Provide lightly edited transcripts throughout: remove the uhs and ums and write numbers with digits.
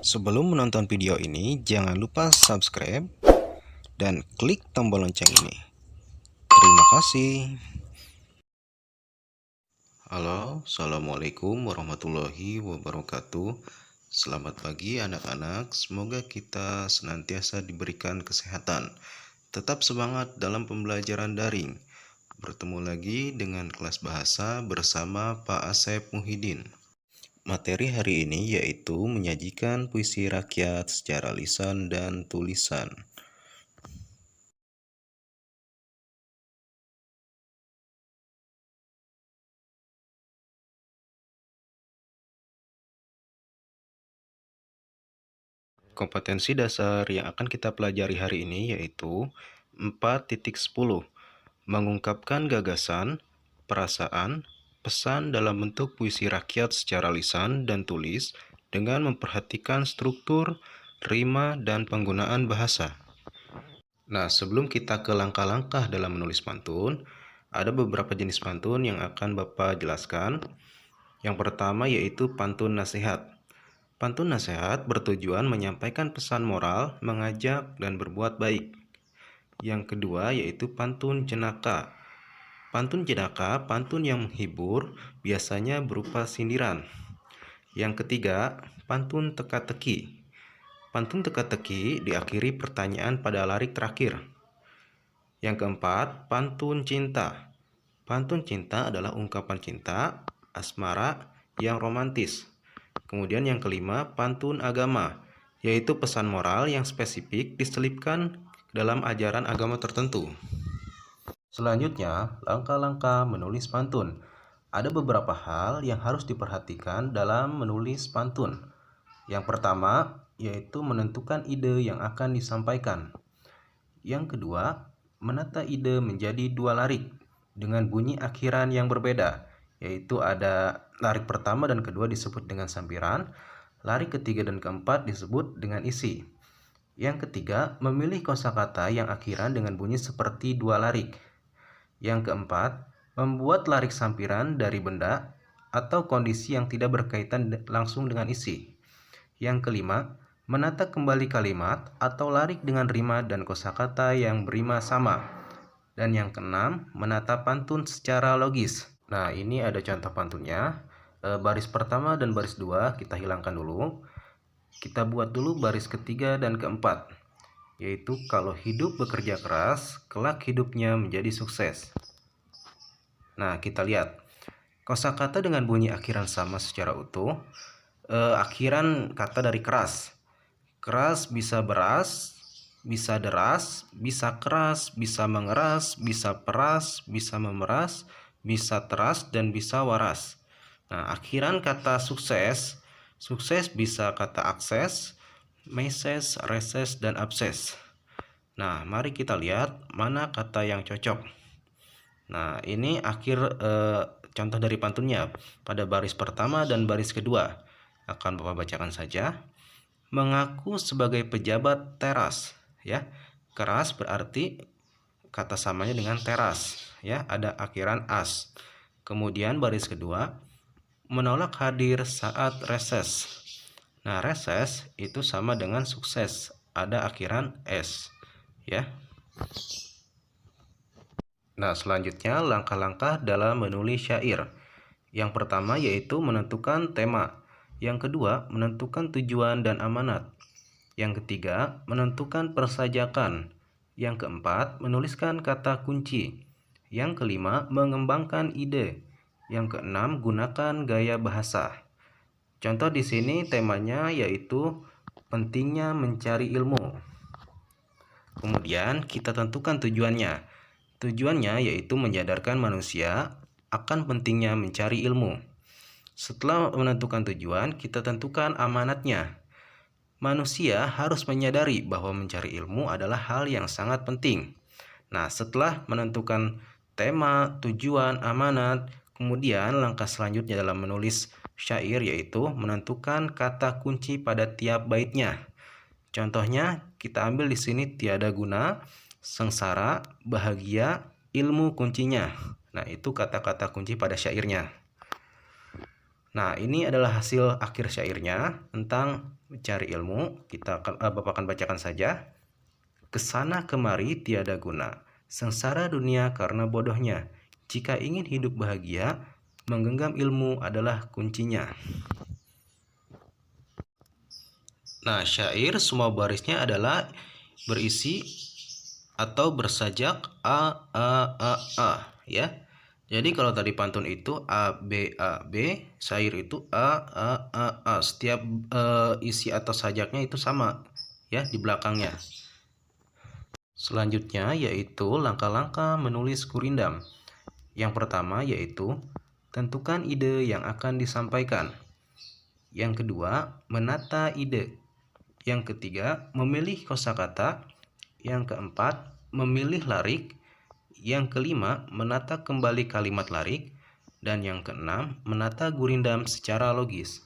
Sebelum menonton video ini, jangan lupa subscribe dan klik tombol lonceng ini. Terima kasih. Halo, Assalamualaikum warahmatullahi wabarakatuh. Selamat pagi anak-anak, semoga kita senantiasa diberikan kesehatan. Tetap semangat dalam pembelajaran daring. Bertemu lagi dengan kelas bahasa bersama Pak Asep Muhyiddin. Materi hari ini yaitu menyajikan puisi rakyat secara lisan dan tulisan. Kompetensi dasar yang akan kita pelajari hari ini yaitu 4.10. Mengungkapkan gagasan, perasaan, pesan dalam bentuk puisi rakyat secara lisan dan tulis dengan memperhatikan struktur, rima, dan penggunaan bahasa. Nah, sebelum kita ke langkah-langkah dalam menulis pantun, ada beberapa jenis pantun yang akan Bapak jelaskan. Yang pertama yaitu pantun nasihat. Pantun nasihat bertujuan menyampaikan pesan moral, mengajak, dan berbuat baik. Yang kedua yaitu pantun jenaka. Pantun jenaka, pantun yang menghibur, biasanya berupa sindiran. Yang ketiga, pantun teka-teki. Pantun teka-teki diakhiri pertanyaan pada larik terakhir. Yang keempat, pantun cinta. Pantun cinta adalah ungkapan cinta, asmara, yang romantis. Kemudian yang kelima, pantun agama, yaitu pesan moral yang spesifik diselipkan dalam ajaran agama tertentu. Selanjutnya, langkah-langkah menulis pantun. Ada beberapa hal yang harus diperhatikan dalam menulis pantun. Yang pertama, yaitu menentukan ide yang akan disampaikan. Yang kedua, menata ide menjadi dua larik dengan bunyi akhiran yang berbeda, yaitu ada larik pertama dan kedua disebut dengan sampiran, larik ketiga dan keempat disebut dengan isi. Yang ketiga, memilih kosakata yang akhiran dengan bunyi seperti dua larik. Yang keempat, membuat larik sampiran dari benda atau kondisi yang tidak berkaitan langsung dengan isi. Yang kelima, menata kembali kalimat atau larik dengan rima dan kosakata yang berima sama. Dan yang keenam, menata pantun secara logis. Nah, ini ada contoh pantunnya. Baris pertama dan baris 2 kita hilangkan dulu. Kita buat dulu baris ketiga dan keempat. Yaitu kalau hidup bekerja keras, kelak hidupnya menjadi sukses. Nah, kita lihat. Kosakata dengan bunyi akhiran sama secara utuh. Akhiran kata dari keras. Keras bisa beras, bisa deras, bisa keras, bisa mengeras, bisa peras, bisa memeras, bisa teras, dan bisa waras. Nah, akhiran kata sukses, sukses bisa kata akses, meses, reses, dan abses. Nah, mari kita lihat mana kata yang cocok. Nah, ini akhir contoh dari pantunnya pada baris pertama dan baris kedua. Akan Bapak bacakan saja. Mengaku sebagai pejabat teras, ya. Keras berarti kata samanya dengan teras, ya, ada akhiran as. Kemudian baris kedua, menolak hadir saat reses. Nah, reses itu sama dengan sukses, ada akhiran s, ya. Nah, selanjutnya langkah-langkah dalam menulis syair. Yang pertama yaitu menentukan tema. Yang kedua, menentukan tujuan dan amanat. Yang ketiga, menentukan persajakan. Yang keempat, menuliskan kata kunci. Yang kelima, mengembangkan ide. Yang keenam, gunakan gaya bahasa. Contoh di sini temanya yaitu pentingnya mencari ilmu. Kemudian kita tentukan tujuannya. Tujuannya yaitu menyadarkan manusia akan pentingnya mencari ilmu. Setelah menentukan tujuan, kita tentukan amanatnya. Manusia harus menyadari bahwa mencari ilmu adalah hal yang sangat penting. Nah, setelah menentukan tema, tujuan, amanat, kemudian langkah selanjutnya dalam menulis syair yaitu menentukan kata kunci pada tiap baitnya. Contohnya, kita ambil di sini tiada guna, sengsara, bahagia, ilmu kuncinya. Nah, itu kata-kata kunci pada syairnya. Nah, ini adalah hasil akhir syairnya tentang mencari ilmu. Bapak akan bacakan saja. Kesana kemari tiada guna, sengsara dunia karena bodohnya. Jika ingin hidup bahagia, menggenggam ilmu adalah kuncinya. Nah, syair semua barisnya adalah berisi atau bersajak a ya. Jadi kalau tadi pantun itu a b, syair itu a. Setiap isi atau sajaknya itu sama ya di belakangnya. Selanjutnya yaitu langkah-langkah menulis gurindam. Yang pertama yaitu tentukan ide yang akan disampaikan. Yang kedua, menata ide. Yang ketiga, memilih kosakata. Yang keempat, memilih larik. Yang kelima, menata kembali kalimat larik. Dan yang keenam, menata gurindam secara logis.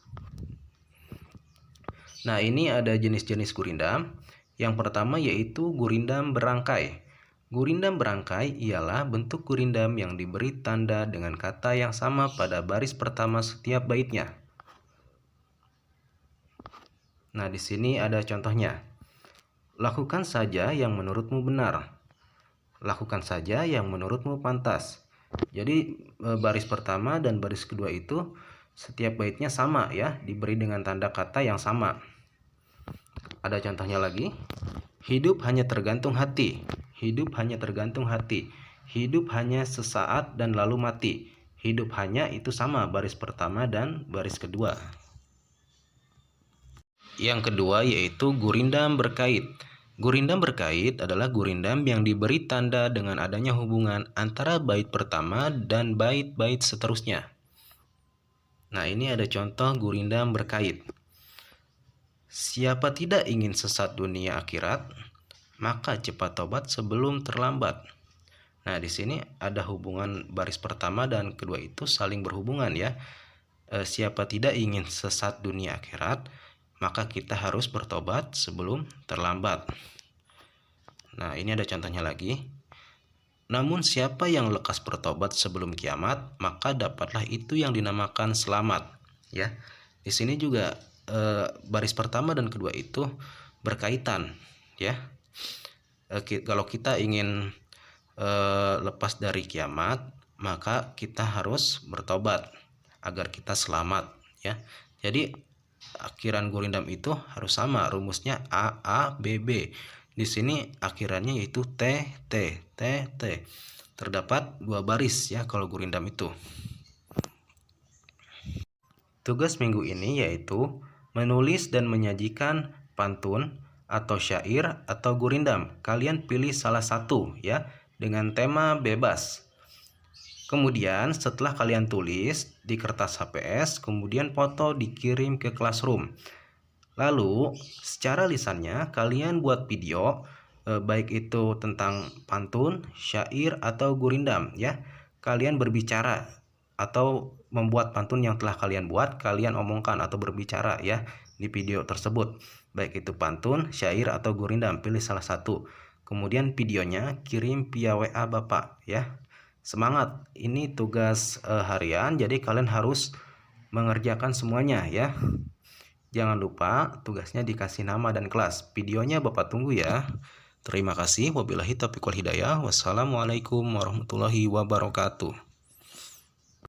Nah, ini ada jenis-jenis gurindam. Yang pertama yaitu gurindam berangkai. Gurindam berangkai ialah bentuk gurindam yang diberi tanda dengan kata yang sama pada baris pertama setiap baitnya. Nah, di sini ada contohnya. Lakukan saja yang menurutmu benar. Lakukan saja yang menurutmu pantas. Jadi baris pertama dan baris kedua itu setiap baitnya sama ya, diberi dengan tanda kata yang sama. Ada contohnya lagi. Hidup hanya tergantung hati. Hidup hanya tergantung hati. Hidup hanya sesaat dan lalu mati. Hidup hanya itu sama baris pertama dan baris kedua. Yang kedua yaitu gurindam berkait. Gurindam berkait adalah gurindam yang diberi tanda dengan adanya hubungan antara bait pertama dan bait-bait seterusnya. Nah, ini ada contoh gurindam berkait. Siapa tidak ingin sesat dunia akhirat, maka cepat tobat sebelum terlambat. Nah, di sini ada hubungan baris pertama dan kedua itu saling berhubungan ya. Siapa tidak ingin sesat dunia akhirat, maka kita harus bertobat sebelum terlambat. Nah, ini ada contohnya lagi. Namun siapa yang lekas bertobat sebelum kiamat, maka dapatlah itu yang dinamakan selamat. Ya, di sini juga baris pertama dan kedua itu berkaitan. Ya, kalau kita ingin lepas dari kiamat, maka kita harus bertobat agar kita selamat. Ya, jadi akhiran gurindam itu harus sama, rumusnya A B B. Di sini akhirannya yaitu T T T T. Terdapat dua baris ya kalau gurindam itu. Tugas minggu ini yaitu menulis dan menyajikan pantun atau syair atau gurindam. Kalian pilih salah satu ya dengan tema bebas. Kemudian setelah kalian tulis di kertas HPS, kemudian foto dikirim ke classroom. Lalu secara lisannya kalian buat video, baik itu tentang pantun, syair atau gurindam ya. Kalian berbicara atau membuat pantun yang telah kalian buat, kalian omongkan atau berbicara ya di video tersebut. Baik itu pantun, syair atau gurindam, pilih salah satu. Kemudian videonya kirim via WA Bapak ya. Semangat, ini tugas harian, jadi kalian harus mengerjakan semuanya ya. Jangan lupa tugasnya dikasih nama dan kelas. Videonya Bapak tunggu ya. Terima kasih. Wabillahi taufiq wal hidayah. Wassalamualaikum warahmatullahi wabarakatuh.